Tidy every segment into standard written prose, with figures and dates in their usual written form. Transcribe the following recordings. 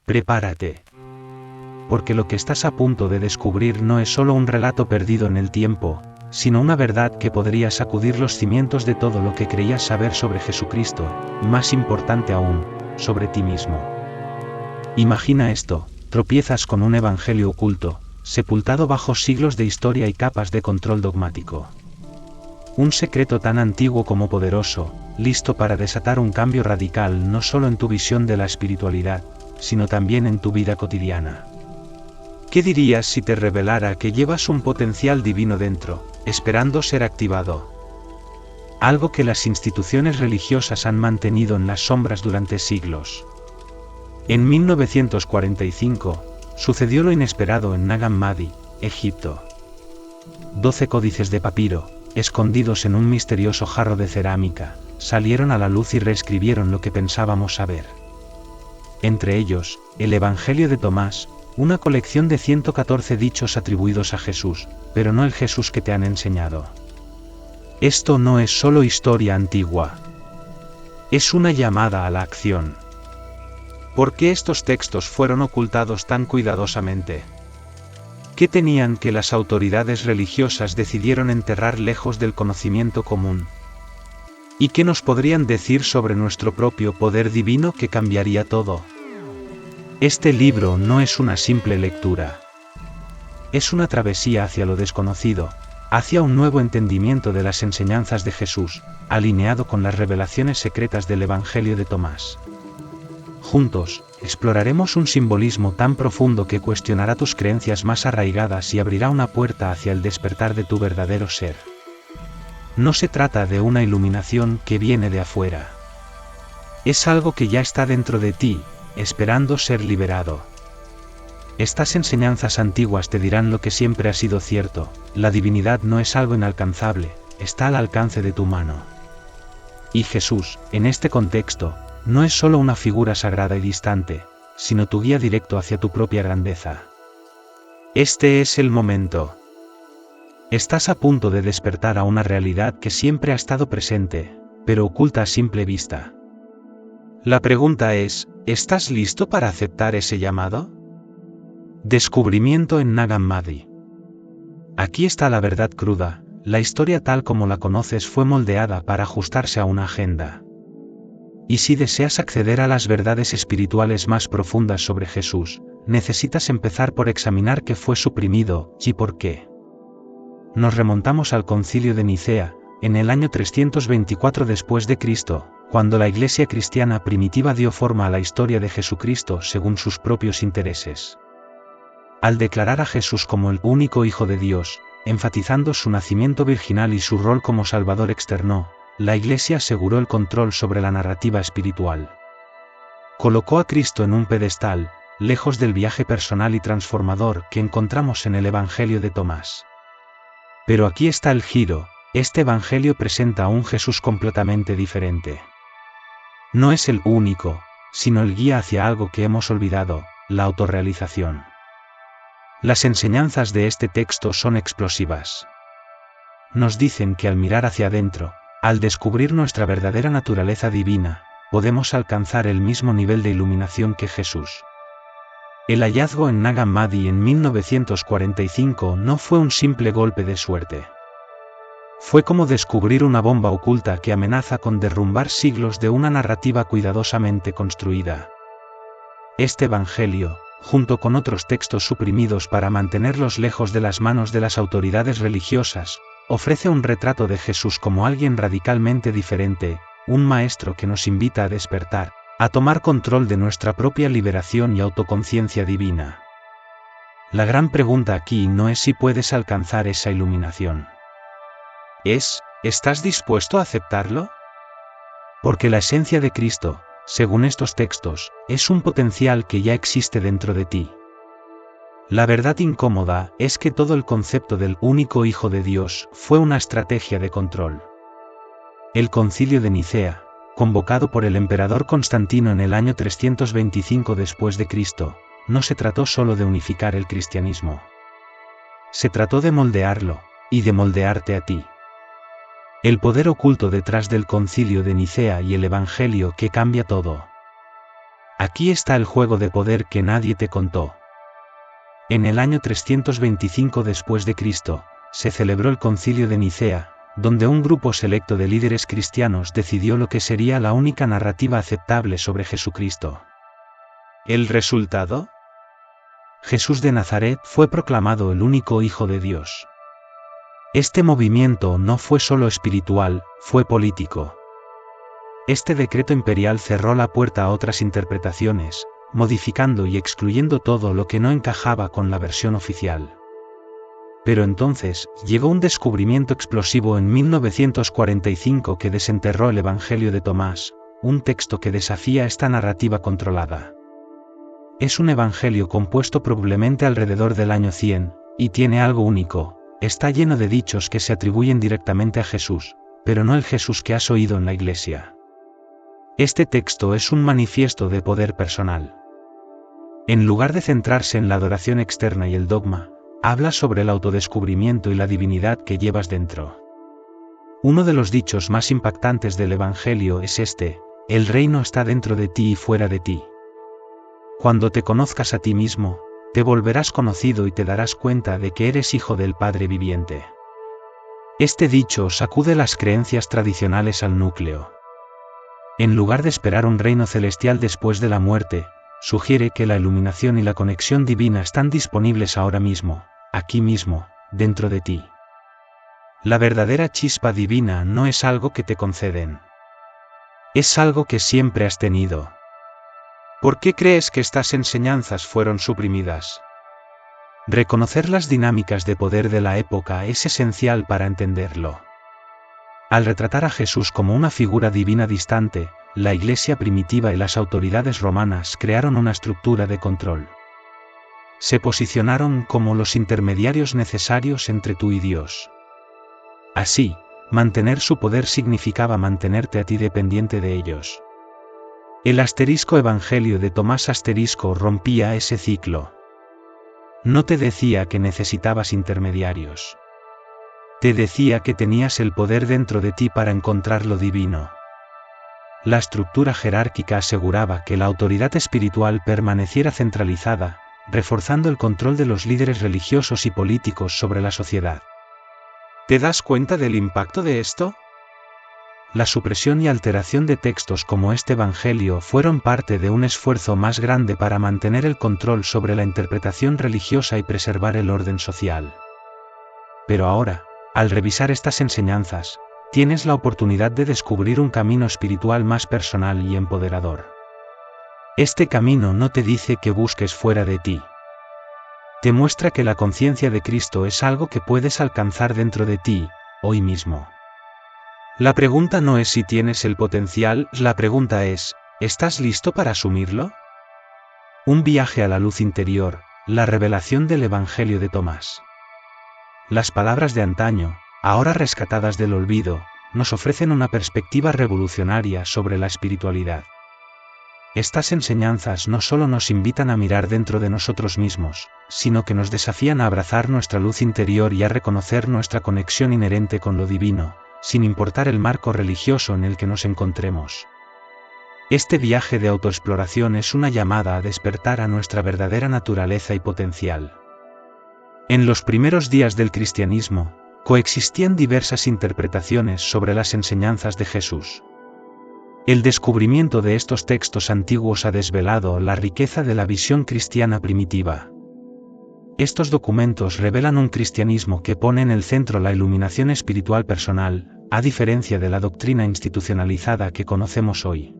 Prepárate. Porque lo que estás a punto de descubrir no es solo un relato perdido en el tiempo, sino una verdad que podría sacudir los cimientos de todo lo que creías saber sobre Jesucristo, y más importante aún, sobre ti mismo. Imagina esto: tropiezas con un evangelio oculto, sepultado bajo siglos de historia y capas de control dogmático. Un secreto tan antiguo como poderoso, listo para desatar un cambio radical no solo en tu visión de la espiritualidad, sino también en tu vida cotidiana. ¿Qué dirías si te revelara que llevas un potencial divino dentro, esperando ser activado? Algo que las instituciones religiosas han mantenido en las sombras durante siglos. En 1945, sucedió lo inesperado en Nag Hammadi, Egipto. 12 códices de papiro, escondidos en un misterioso jarro de cerámica, salieron a la luz y reescribieron lo que pensábamos saber. Entre ellos, el Evangelio de Tomás, una colección de 114 dichos atribuidos a Jesús, pero no el Jesús que te han enseñado. Esto no es solo historia antigua. Es una llamada a la acción. ¿Por qué estos textos fueron ocultados tan cuidadosamente? ¿Qué tenían que las autoridades religiosas decidieron enterrar lejos del conocimiento común? ¿Y qué nos podrían decir sobre nuestro propio poder divino que cambiaría todo? Este libro no es una simple lectura. Es una travesía hacia lo desconocido, hacia un nuevo entendimiento de las enseñanzas de Jesús, alineado con las revelaciones secretas del Evangelio de Tomás. Juntos, exploraremos un simbolismo tan profundo que cuestionará tus creencias más arraigadas y abrirá una puerta hacia el despertar de tu verdadero ser. No se trata de una iluminación que viene de afuera. Es algo que ya está dentro de ti, esperando ser liberado. Estas enseñanzas antiguas te dirán lo que siempre ha sido cierto: la divinidad no es algo inalcanzable, está al alcance de tu mano. Y Jesús, en este contexto, no es solo una figura sagrada y distante, sino tu guía directo hacia tu propia grandeza. Este es el momento. Estás a punto de despertar a una realidad que siempre ha estado presente, pero oculta a simple vista. La pregunta es: ¿estás listo para aceptar ese llamado? Descubrimiento en Nag Hammadi. Aquí está la verdad cruda: la historia tal como la conoces fue moldeada para ajustarse a una agenda. Y si deseas acceder a las verdades espirituales más profundas sobre Jesús, necesitas empezar por examinar qué fue suprimido, y por qué. Nos remontamos al Concilio de Nicea, en el año 324 después de Cristo, cuando la Iglesia cristiana primitiva dio forma a la historia de Jesucristo según sus propios intereses. Al declarar a Jesús como el único Hijo de Dios, enfatizando su nacimiento virginal y su rol como Salvador externo, la Iglesia aseguró el control sobre la narrativa espiritual. Colocó a Cristo en un pedestal, lejos del viaje personal y transformador que encontramos en el Evangelio de Tomás. Pero aquí está el giro: este Evangelio presenta a un Jesús completamente diferente. No es el único, sino el guía hacia algo que hemos olvidado: la autorrealización. Las enseñanzas de este texto son explosivas. Nos dicen que al mirar hacia adentro, al descubrir nuestra verdadera naturaleza divina, podemos alcanzar el mismo nivel de iluminación que Jesús. El hallazgo en Nag Hammadi en 1945 no fue un simple golpe de suerte. Fue como descubrir una bomba oculta que amenaza con derrumbar siglos de una narrativa cuidadosamente construida. Este Evangelio, junto con otros textos suprimidos para mantenerlos lejos de las manos de las autoridades religiosas, ofrece un retrato de Jesús como alguien radicalmente diferente, un maestro que nos invita a despertar, a tomar control de nuestra propia liberación y autoconciencia divina. La gran pregunta aquí no es si puedes alcanzar esa iluminación. ¿Estás dispuesto a aceptarlo? Porque la esencia de Cristo, según estos textos, es un potencial que ya existe dentro de ti. La verdad incómoda es que todo el concepto del único Hijo de Dios fue una estrategia de control. El Concilio de Nicea, convocado por el emperador Constantino en el año 325 después de Cristo, no se trató solo de unificar el cristianismo. Se trató de moldearlo, y de moldearte a ti. El poder oculto detrás del Concilio de Nicea y el Evangelio que cambia todo. Aquí está el juego de poder que nadie te contó. En el año 325 después de Cristo, se celebró el Concilio de Nicea, donde un grupo selecto de líderes cristianos decidió lo que sería la única narrativa aceptable sobre Jesucristo. ¿El resultado? Jesús de Nazaret fue proclamado el único Hijo de Dios. Este movimiento no fue solo espiritual, fue político. Este decreto imperial cerró la puerta a otras interpretaciones, modificando y excluyendo todo lo que no encajaba con la versión oficial. Pero entonces, llegó un descubrimiento explosivo en 1945 que desenterró el Evangelio de Tomás, un texto que desafía esta narrativa controlada. Es un evangelio compuesto probablemente alrededor del año 100, y tiene algo único, está lleno de dichos que se atribuyen directamente a Jesús, pero no el Jesús que has oído en la iglesia. Este texto es un manifiesto de poder personal. En lugar de centrarse en la adoración externa y el dogma, habla sobre el autodescubrimiento y la divinidad que llevas dentro. Uno de los dichos más impactantes del Evangelio es este: el reino está dentro de ti y fuera de ti. Cuando te conozcas a ti mismo, te volverás conocido y te darás cuenta de que eres hijo del Padre viviente. Este dicho sacude las creencias tradicionales al núcleo. En lugar de esperar un reino celestial después de la muerte, sugiere que la iluminación y la conexión divina están disponibles ahora mismo, aquí mismo, dentro de ti. La verdadera chispa divina no es algo que te conceden. Es algo que siempre has tenido. ¿Por qué crees que estas enseñanzas fueron suprimidas? Reconocer las dinámicas de poder de la época es esencial para entenderlo. Al retratar a Jesús como una figura divina distante, la Iglesia primitiva y las autoridades romanas crearon una estructura de control. Se posicionaron como los intermediarios necesarios entre tú y Dios. Así, mantener su poder significaba mantenerte a ti dependiente de ellos. El asterisco Evangelio de Tomás asterisco rompía ese ciclo. No te decía que necesitabas intermediarios. Te decía que tenías el poder dentro de ti para encontrar lo divino. La estructura jerárquica aseguraba que la autoridad espiritual permaneciera centralizada, reforzando el control de los líderes religiosos y políticos sobre la sociedad. ¿Te das cuenta del impacto de esto? La supresión y alteración de textos como este Evangelio fueron parte de un esfuerzo más grande para mantener el control sobre la interpretación religiosa y preservar el orden social. Pero ahora, al revisar estas enseñanzas, tienes la oportunidad de descubrir un camino espiritual más personal y empoderador. Este camino no te dice que busques fuera de ti. Te muestra que la conciencia de Cristo es algo que puedes alcanzar dentro de ti, hoy mismo. La pregunta no es si tienes el potencial, la pregunta es, ¿estás listo para asumirlo? Un viaje a la luz interior, la revelación del Evangelio de Tomás. Las palabras de antaño, ahora rescatadas del olvido, nos ofrecen una perspectiva revolucionaria sobre la espiritualidad. Estas enseñanzas no solo nos invitan a mirar dentro de nosotros mismos, sino que nos desafían a abrazar nuestra luz interior y a reconocer nuestra conexión inherente con lo divino, sin importar el marco religioso en el que nos encontremos. Este viaje de autoexploración es una llamada a despertar a nuestra verdadera naturaleza y potencial. En los primeros días del cristianismo, coexistían diversas interpretaciones sobre las enseñanzas de Jesús. El descubrimiento de estos textos antiguos ha desvelado la riqueza de la visión cristiana primitiva. Estos documentos revelan un cristianismo que pone en el centro la iluminación espiritual personal, a diferencia de la doctrina institucionalizada que conocemos hoy.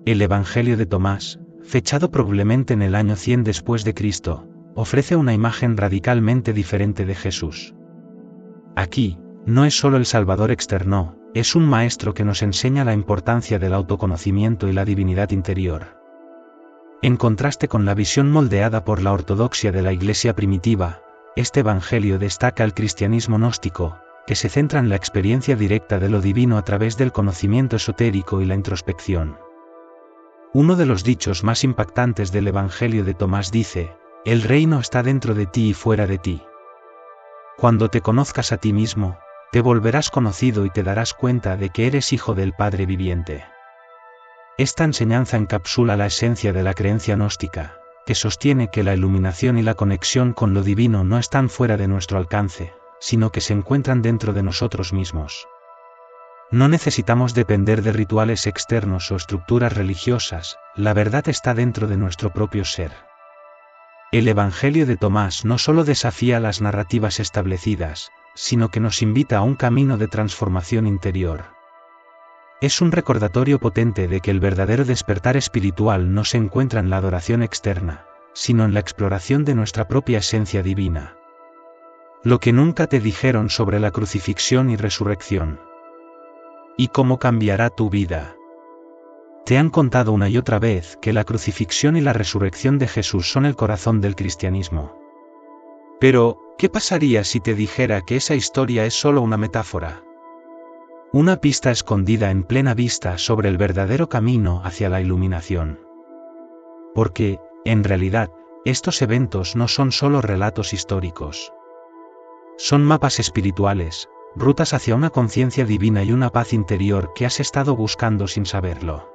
El Evangelio de Tomás, fechado probablemente en el año 100 después de Cristo, ofrece una imagen radicalmente diferente de Jesús. Aquí, no es solo el Salvador externo, es un maestro que nos enseña la importancia del autoconocimiento y la divinidad interior. En contraste con la visión moldeada por la ortodoxia de la Iglesia primitiva, este Evangelio destaca el cristianismo gnóstico, que se centra en la experiencia directa de lo divino a través del conocimiento esotérico y la introspección. Uno de los dichos más impactantes del Evangelio de Tomás dice: el reino está dentro de ti y fuera de ti. Cuando te conozcas a ti mismo, te volverás conocido y te darás cuenta de que eres hijo del Padre viviente. Esta enseñanza encapsula la esencia de la creencia gnóstica, que sostiene que la iluminación y la conexión con lo divino no están fuera de nuestro alcance, sino que se encuentran dentro de nosotros mismos. No necesitamos depender de rituales externos o estructuras religiosas, la verdad está dentro de nuestro propio ser. El Evangelio de Tomás no solo desafía las narrativas establecidas, sino que nos invita a un camino de transformación interior. Es un recordatorio potente de que el verdadero despertar espiritual no se encuentra en la adoración externa, sino en la exploración de nuestra propia esencia divina. Lo que nunca te dijeron sobre la crucifixión y resurrección. ¿Y cómo cambiará tu vida? Te han contado una y otra vez que la crucifixión y la resurrección de Jesús son el corazón del cristianismo. Pero, ¿qué pasaría si te dijera que esa historia es solo una metáfora? Una pista escondida en plena vista sobre el verdadero camino hacia la iluminación. Porque, en realidad, estos eventos no son solo relatos históricos. Son mapas espirituales, rutas hacia una conciencia divina y una paz interior que has estado buscando sin saberlo.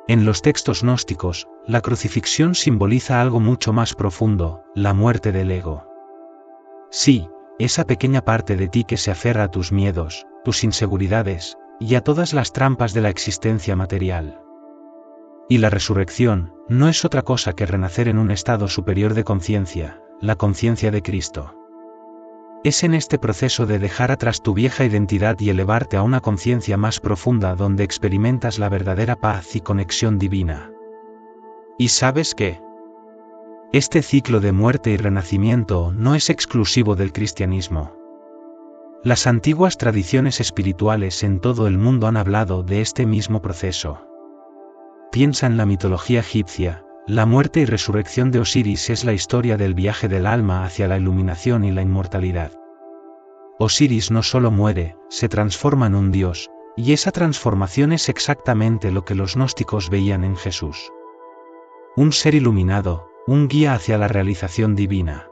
En los textos gnósticos, la crucifixión simboliza algo mucho más profundo, la muerte del ego. Sí, esa pequeña parte de ti que se aferra a tus miedos, tus inseguridades, y a todas las trampas de la existencia material. Y la resurrección, no es otra cosa que renacer en un estado superior de conciencia, la conciencia de Cristo. Es en este proceso de dejar atrás tu vieja identidad y elevarte a una conciencia más profunda donde experimentas la verdadera paz y conexión divina. ¿Y sabes qué? Este ciclo de muerte y renacimiento no es exclusivo del cristianismo. Las antiguas tradiciones espirituales en todo el mundo han hablado de este mismo proceso. Piensa en la mitología egipcia, la muerte y resurrección de Osiris es la historia del viaje del alma hacia la iluminación y la inmortalidad. Osiris no solo muere, se transforma en un dios, y esa transformación es exactamente lo que los gnósticos veían en Jesús. Un ser iluminado, un guía hacia la realización divina.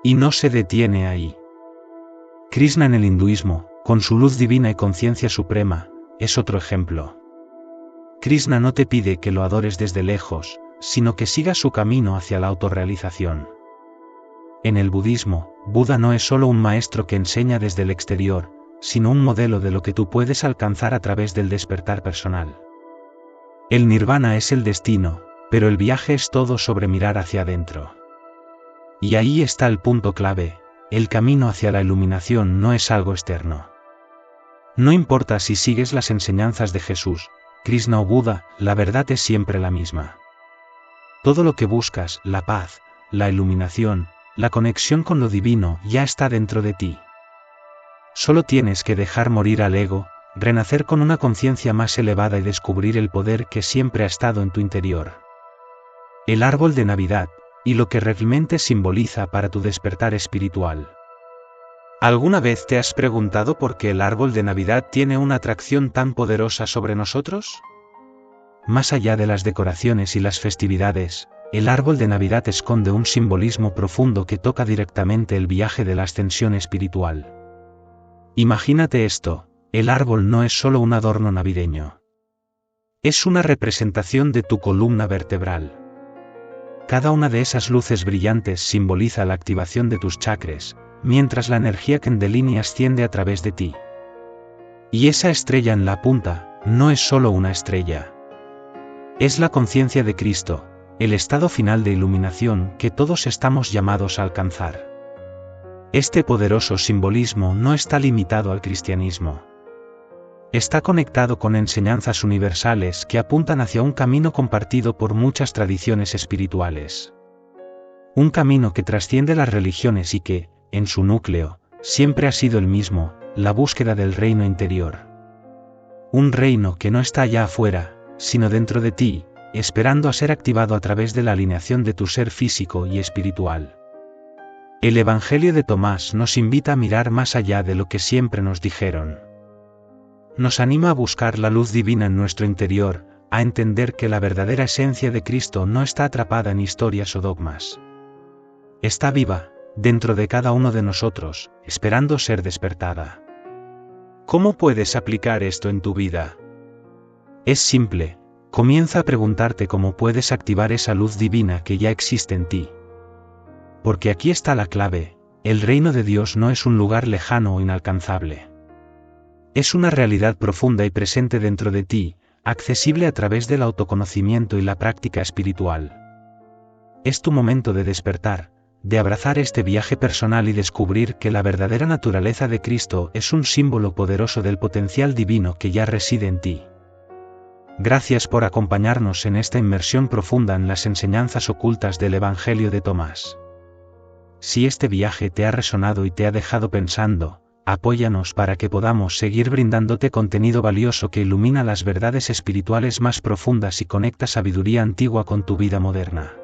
Y no se detiene ahí. Krishna en el hinduismo, con su luz divina y conciencia suprema, es otro ejemplo. Krishna no te pide que lo adores desde lejos, sino que sigas su camino hacia la autorrealización. En el budismo, Buda no es solo un maestro que enseña desde el exterior, sino un modelo de lo que tú puedes alcanzar a través del despertar personal. El nirvana es el destino, pero el viaje es todo sobre mirar hacia adentro. Y ahí está el punto clave, el camino hacia la iluminación no es algo externo. No importa si sigues las enseñanzas de Jesús, Krishna o Buda, la verdad es siempre la misma. Todo lo que buscas, la paz, la iluminación, la conexión con lo divino, ya está dentro de ti. Solo tienes que dejar morir al ego, renacer con una conciencia más elevada y descubrir el poder que siempre ha estado en tu interior. El árbol de Navidad, y lo que realmente simboliza para tu despertar espiritual. ¿Alguna vez te has preguntado por qué el árbol de Navidad tiene una atracción tan poderosa sobre nosotros? Más allá de las decoraciones y las festividades, el árbol de Navidad esconde un simbolismo profundo que toca directamente el viaje de la ascensión espiritual. Imagínate esto, el árbol no es solo un adorno navideño. Es una representación de tu columna vertebral. Cada una de esas luces brillantes simboliza la activación de tus chakras, mientras la energía Kundalini asciende a través de ti. Y esa estrella en la punta, no es solo una estrella. Es la conciencia de Cristo, el estado final de iluminación que todos estamos llamados a alcanzar. Este poderoso simbolismo no está limitado al cristianismo. Está conectado con enseñanzas universales que apuntan hacia un camino compartido por muchas tradiciones espirituales. Un camino que trasciende las religiones y que, en su núcleo, siempre ha sido el mismo, la búsqueda del reino interior. Un reino que no está allá afuera, sino dentro de ti, esperando a ser activado a través de la alineación de tu ser físico y espiritual. El Evangelio de Tomás nos invita a mirar más allá de lo que siempre nos dijeron. Nos anima a buscar la luz divina en nuestro interior, a entender que la verdadera esencia de Cristo no está atrapada en historias o dogmas. Está viva, dentro de cada uno de nosotros, esperando ser despertada. ¿Cómo puedes aplicar esto en tu vida? Es simple, comienza a preguntarte cómo puedes activar esa luz divina que ya existe en ti. Porque aquí está la clave, el reino de Dios no es un lugar lejano o inalcanzable. Es una realidad profunda y presente dentro de ti, accesible a través del autoconocimiento y la práctica espiritual. Es tu momento de despertar, de abrazar este viaje personal y descubrir que la verdadera naturaleza de Cristo es un símbolo poderoso del potencial divino que ya reside en ti. Gracias por acompañarnos en esta inmersión profunda en las enseñanzas ocultas del Evangelio de Tomás. Si este viaje te ha resonado y te ha dejado pensando, apóyanos para que podamos seguir brindándote contenido valioso que ilumina las verdades espirituales más profundas y conecta sabiduría antigua con tu vida moderna.